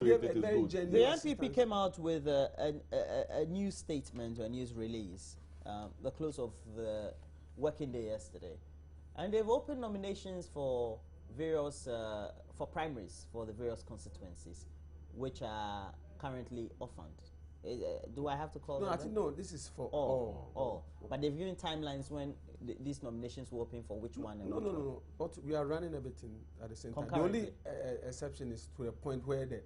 The NPP came out with a news statement, a news release, the close of the working day yesterday. And they've opened nominations for various, for primaries for the various constituencies, which are currently orphaned. Do I have to call them? No, I think no, this is for all. But they've given timelines when these nominations will open for which one and No. But we are running everything at the same time. The only exception is to the point where the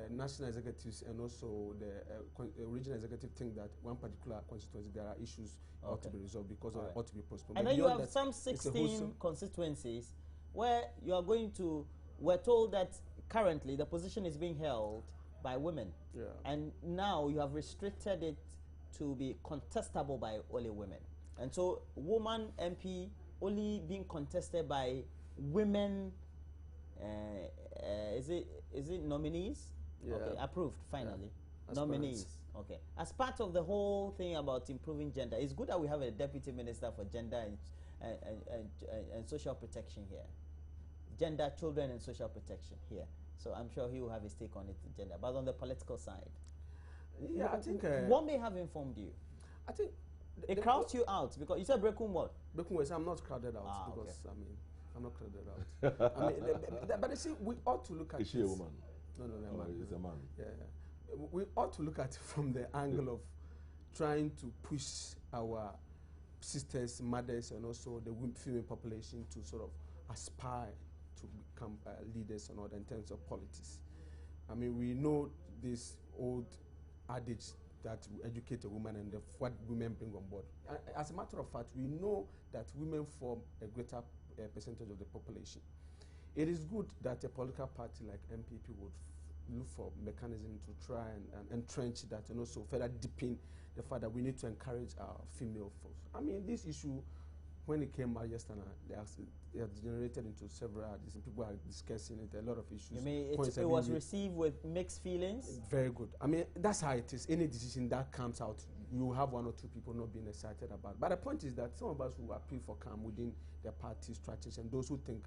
national executives and also the regional executive think that one particular constituency there are issues ought to be resolved because of ought to be postponed. And then you have some 16 constituencies where you are going to. We're told that currently the position is being held by women, and now you have restricted it to be contestable by only women, and so woman MP only being contested by women. Is it nominees? Yeah. Okay, approved finally. Nominees. Okay. As part of the whole thing about improving gender, it's good that we have a deputy minister for gender and social protection here. Gender, children, and social protection here. So I'm sure he will have his take on it, gender. But on the political side, yeah, I think what may have informed you? I think it crowds you out because you said Brekum what? Brekum, I'm not crowded out because okay. I mean I'm not crowded out. I mean, but you see, we ought to look at. Is she a woman? No, it's a man. Yeah. We ought to look at it from the angle of trying to push our sisters, mothers, and also the female population to sort of aspire to become leaders and all in terms of politics. I mean, we know this old adage that we educate a woman and what women bring on board. As a matter of fact, we know that women form a greater percentage of the population. It is good that a political party like NPP would look for mechanism to try and entrench that and also further deepen the fact that we need to encourage our female folks. I mean, this issue, when it came out yesterday, it has generated into several and people are discussing it, a lot of issues. You mean it was received with mixed feelings? Very good. I mean, that's how it is. Any decision that comes out, you have one or two people not being excited about it. But the point is that some of us who appeal for calm within the party structures and those who think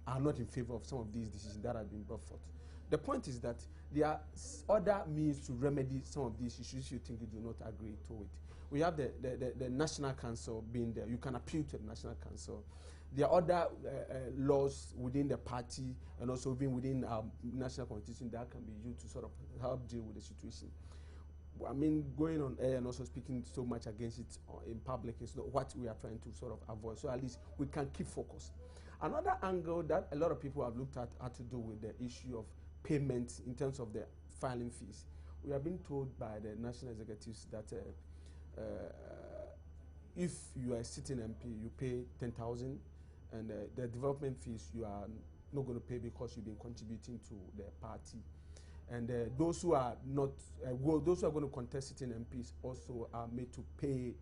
are not in favor of some of these decisions that have been brought forth. The point is that there are other means to remedy some of these issues if you think you do not agree to it. We have the National Council being there. You can appeal to the National Council. There are other laws within the party and also even within our national constitution that can be used to sort of help deal with the situation. I mean, going on air and also speaking so much against it in public is not what we are trying to sort of avoid. So at least we can keep focused. Another angle that a lot of people have looked at had to do with the issue of payment in terms of the filing fees. We have been told by the national executives that if you are a sitting MP, you pay 10,000, and the development fees you are not going to pay because you've been contributing to the party. And those who are not, those who are going to contest sitting MPs also are made to pay,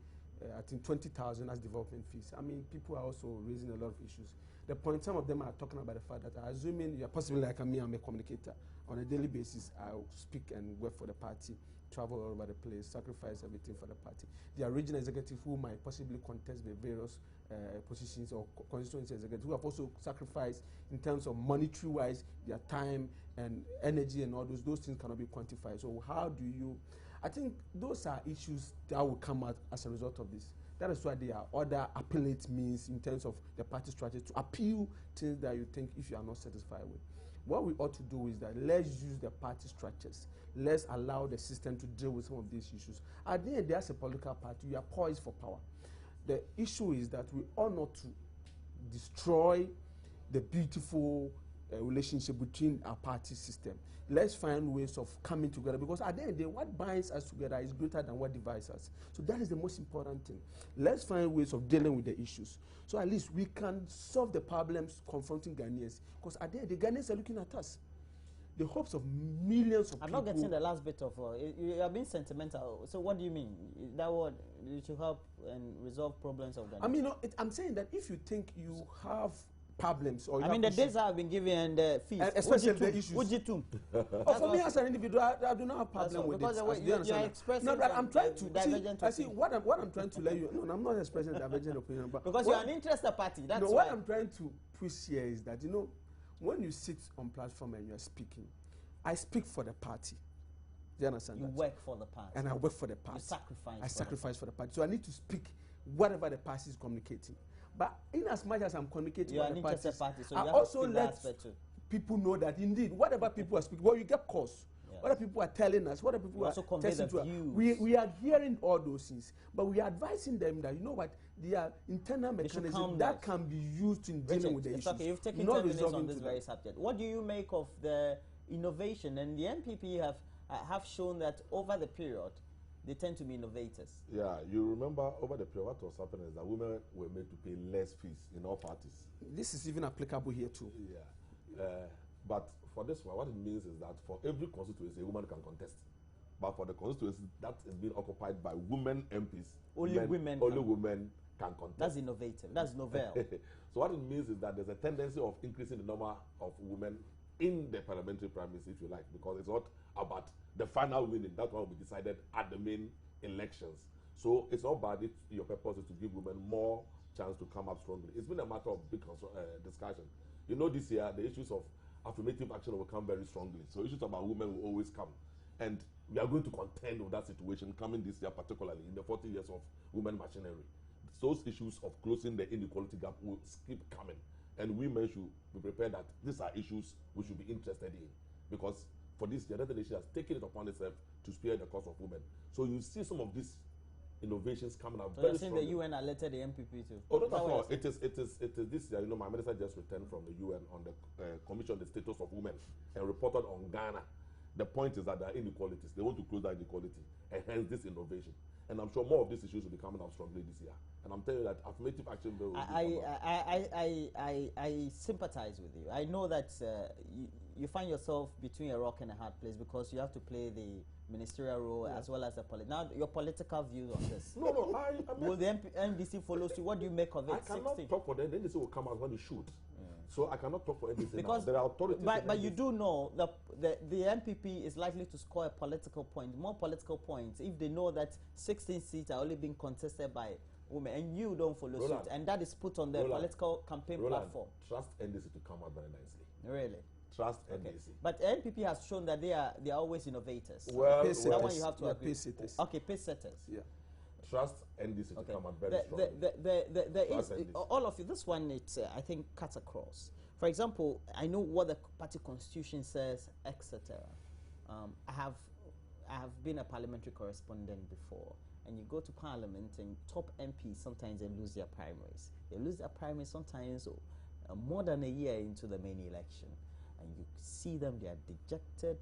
I think, 20,000 as development fees. I mean, people are also raising a lot of issues. The point, some of them are talking about the fact that assuming you are possibly like me, I'm a communicator. On a daily basis, I'll speak and work for the party, travel all over the place, sacrifice everything for the party. There are regional executives who might possibly contest the various positions or constituency executives who have also sacrificed in terms of monetary-wise, their time and energy and all those things cannot be quantified. So how do you, I think those are issues that will come out as a result of this. That is why there are other appellate means in terms of the party strategy to appeal things that you think if you are not satisfied with. What we ought to do is that let's use the party structures. Let's allow the system to deal with some of these issues. At the end, there's a political party. You are poised for power. The issue is that we ought not to destroy the beautiful relationship between our party system. Let's find ways of coming together, because at the end of the day, what binds us together is greater than what divides us. So that is the most important thing. Let's find ways of dealing with the issues. So at least we can solve the problems confronting Ghanaians, because at the end, the Ghanaians are looking at us. The hopes of millions of people. I'm not getting the last bit of, you are being sentimental. So what do you mean? That what you should help and resolve problems of Ghanaians? I mean, I'm saying that if you think you have problems or you I mean, the days I've been given and the fees, especially the issues. For me as an individual, I do not have problem with it. You are expressing no, but I'm trying to divergent opinion. What I'm trying to let you. No, I'm not expressing divergent opinion, but because you are an interested party. That's what I'm trying to push here is that when you sit on platform and you are speaking, I speak for the party. Do you understand that? You work for the party. And I work for the party. You sacrifice. I sacrifice for the party. So I need to speak whatever the party is communicating. But in as much as I'm communicating with the party, so I also let people know that indeed whatever people are speaking, well, you get calls. What people are telling us, what people are testing to us. We are hearing all those things, but we are advising them that, you know what, there are internal mechanisms that can be used in dealing with the issues. Okay, you've taken 10 minutes on this very subject. What do you make of the innovation? And the NPP have shown that over the period, they tend to be innovators. Yeah, you remember over the period what was happening is that women were made to pay less fees in all parties. This is even applicable here too. Yeah, but for this one, what it means is that for every constituency, a woman can contest. But for the constituency that is being occupied by women MPs, only women can contest. That's innovative. That's novel. So what it means is that there's a tendency of increasing the number of women in the parliamentary primaries, if you like, because it's not about the final winning. That one will be decided at the main elections. So it's not bad if your purpose is to give women more chance to come up strongly. It's been a matter of big discussion. You know, this year, the issues of affirmative action will come very strongly. So issues about women will always come. And we are going to contend with that situation coming this year, particularly in the 40 years of women machinery. Those issues of closing the inequality gap will keep coming. And women should be prepared that these are issues we should be interested in. Because for this year, the nation has taken it upon itself to spare the cause of women. So you see some of these innovations coming out. So you're saying the UN alerted the NPP too? Oh, not at all. It is this year. You know, my minister just returned from the UN on the Commission on the Status of Women and reported on Ghana. The point is that there are inequalities. They want to close that inequality, and hence this innovation. And I'm sure more of these issues will be coming out strongly this year. And I'm telling you that affirmative action bill will I sympathize with you. I know that you find yourself between a rock and a hard place because you have to play the ministerial role as well as the now your political views on this. No, will the NDC follow suit? What do you make of it? I cannot talk for them. The NDC will come out when it should. So I cannot talk for NDC because now. There are authorities. But you do know that the NPP is likely to score a political point, more political points, if they know that 16 seats are only being contested by women, and you don't follow suit, and that is put on the political campaign platform. Trust NDC to come out very nicely. Really? Trust NDC. But NPP has shown that they are always innovators. Well, that one you have to agree. Pace setters. Okay, pace setters. Yeah. Trust NDC to come out very strong. All of you. This one, it's I think cuts across. For example, I know what the party constitution says, etc. I have been a parliamentary correspondent before, and you go to parliament and top MPs sometimes they lose their primaries. They lose their primaries sometimes more than a year into the main election, and you see them, they are dejected,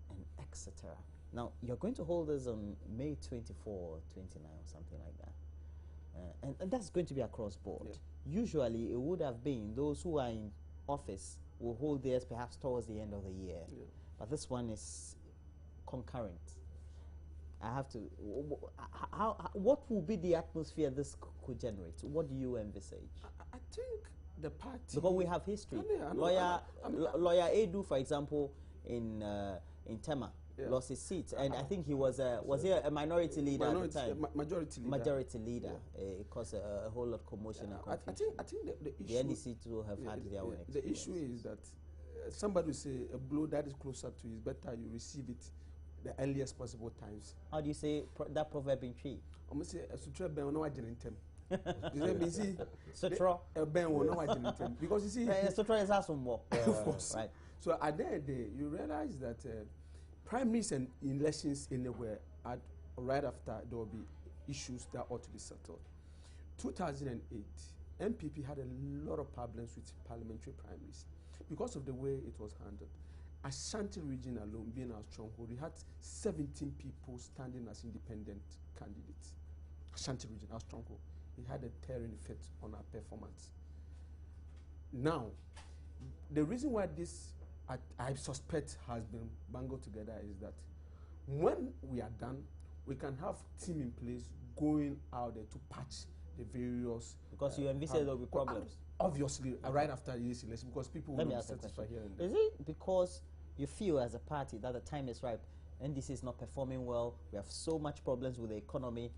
and etc. Now, you're going to hold us on May 24, 29, or something like that. And that's going to be across board. Yeah. Usually, it would have been those who are in office will hold theirs perhaps towards the end of the year. Yeah. But this one is concurrent. I have to... what will be the atmosphere this could generate? What do you envisage? I think the party... Because we have history. Lawyer Edu, for example, in Tema, lost his seat, and I think he was a minority leader at the time. Majority leader. It caused a whole lot of commotion and confusion. I think the issue... The NDC too have had their own experience. The issue is that somebody will say a blow that is closer to you is better you receive it the earliest possible times. How do you say that proverb in Tree? I'm going to say a sutra ben no wajin intem. You see, sutra ben no wajin intem because you see sutra is awesome more. Of course. Right. So at the end of the day, you realize that primaries and elections anywhere right after there will be issues that ought to be settled. 2008, NPP had a lot of problems with parliamentary primaries because of the way it was handled. Ashanti region alone being our stronghold, we had 17 people standing as independent candidates. Ashanti region, our stronghold. It had a tearing effect on our performance. Now, the reason why this, I suspect, has been bungled together is that when we are done, we can have team in place going out there to patch the various... Because you envisage there will be problems. Obviously, right after this election, because people will not be satisfied here and there. Is it because you feel as a party that the time is ripe, NDC is not performing well, we have so much problems with the economy,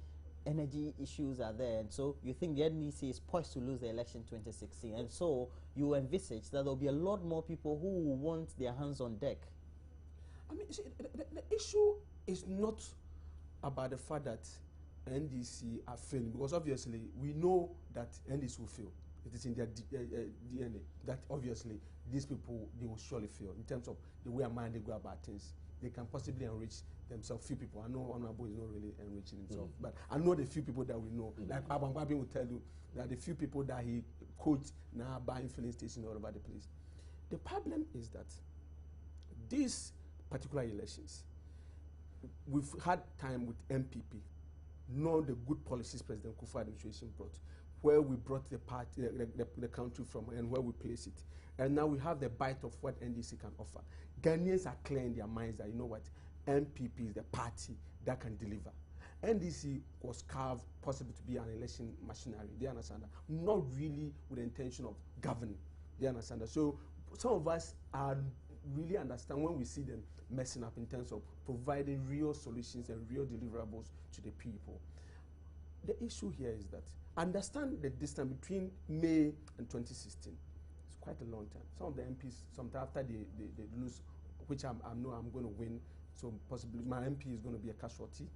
energy issues are there, and so you think the NDC is poised to lose the election 2016, and so you envisage that there will be a lot more people who will want their hands on deck I mean, see, the issue is not about the fact that NDC are failing, because obviously we know that NDC will fail. It is in their DNA that obviously these people, they will surely fail in terms of the way they go about things. They can possibly enrich themselves. Few people, I know Honorable is not really enriching himself, but I know the few people that we know, like Abangwabi will tell you that the few people that he quotes now buying filling stations all over the place. The problem is that these particular elections, we've had time with NPP, know the good policies President Kufuor administration brought, where we brought the party, the country from, and where we place it. And now we have the bite of what NDC can offer. Ghanaians are clear in their minds that, you know what, NPP is the party that can deliver. NDC was carved possibly to be an election machinery. They understand that. Not really with the intention of governing. They understand that. So some of us are really understand when we see them messing up in terms of providing real solutions and real deliverables to the people. The issue here is that understand the distance between May and 2016. It's quite a long time. Some of the MPs, sometime after they lose, which I know I'm going to win, so possibly my MP is going to be a casualty.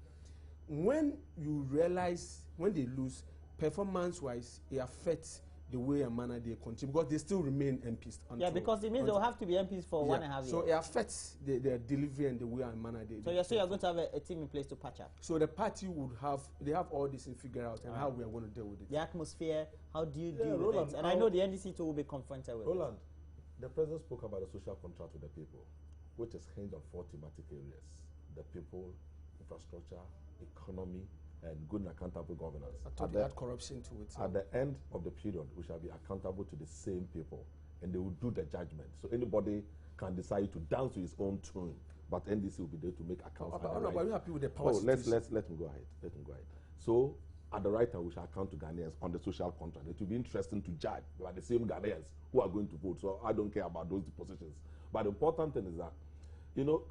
When you realize, when they lose, performance-wise, it affects the way and manner they continue, because they still remain MPs. Yeah, because it means they'll have to be MPs for 1.5 years. So it affects their delivery and the way and manner they. So you're going to have a team in place to patch up. So the party would have, they have all this and figure out and how we are going to deal with it. The atmosphere, how do you deal with it? And I know the NDC too will be confronted with Roland, the president spoke about a social contract with the people, which is hinged on 4 thematic areas: the people, infrastructure, economy, and good and accountable governance. Add corruption to it. At the end of the period, we shall be accountable to the same people, and they will do the judgment. So anybody can decide to dance to his own tune, but NDC will be there to make accounts. But are you happy with the power? Let me go ahead. Let me go ahead. So at the right time, we shall account to Ghanaians on the social contract. It will be interesting to judge by the same Ghanaians who are going to vote. So I don't care about those positions. But the important thing is that, you know,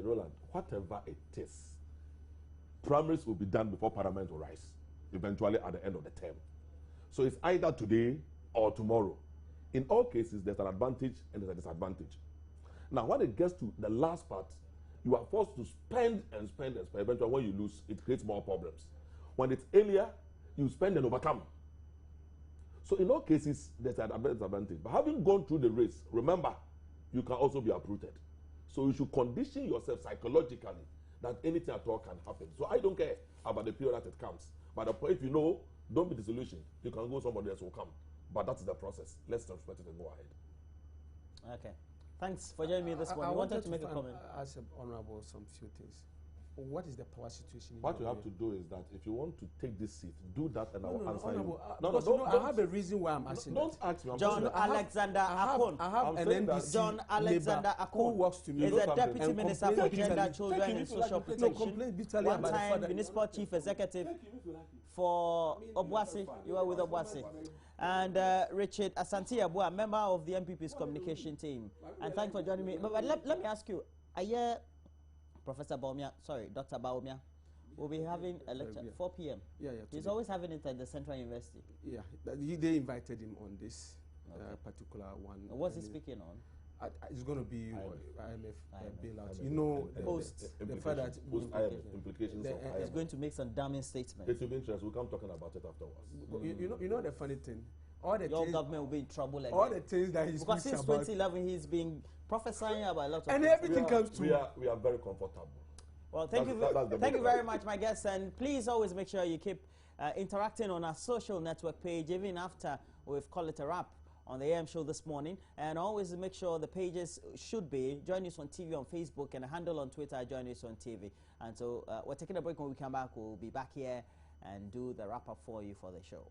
Roland, whatever it is, primaries will be done before Parliament will rise, eventually at the end of the term. So it's either today or tomorrow. In all cases, there's an advantage and there's a disadvantage. Now, when it gets to the last part, you are forced to spend and spend and spend. Eventually, when you lose, it creates more problems. When it's earlier, you spend and overcome. So in all cases, there's an advantage. But having gone through the race, remember, you can also be uprooted. So you should condition yourself psychologically that anything at all can happen. So I don't care about the period that it comes. But the point, if you know, don't be disillusioned. You can go, somebody else will come. But that's the process. Let's respect it and go ahead. Okay. Thanks for joining me this morning. I wanted to make a comment. Ask Honorable some few things. What is the power situation? What you have to do is that if you want to take this seat, do that and I will answer you. No, I have a reason why I'm asking. Don't ask me. John Alexander Akon. I have an NPC John Alexander Akon, who works to me. Is a deputy minister for gender, children, and social protection. One-time municipal chief executive for Obuasi. You are with Obuasi. And Richard Asante-Yeboah, member of the NPP's communication team. And thanks for joining me. But let me ask you, Professor Baumia, sorry, Dr. Baumia, will be having a lecture at 4 p.m. Yeah. He's always having it at the Central University. Yeah, they invited him on this particular one. What's he speaking on? It's going to be IMF bailout. You know, the fact that implications of IMF. He's going to make some damning statements. It will be interesting. We'll come talking about it afterwards. You know the funny thing? Your government will be in trouble again. All the things that he's because since 2011 he's been prophesying about a lot of and things. Everything comes to we are very comfortable. Well, thank you very much, my guests, and please always make sure you keep interacting on our social network page even after we've called it a wrap on the AM show this morning, and always make sure the pages should be Join Us on TV on Facebook and a handle on Twitter, Join Us on TV. And so we're taking a break. When we come back, we'll be back here and do the wrap up for you for the show.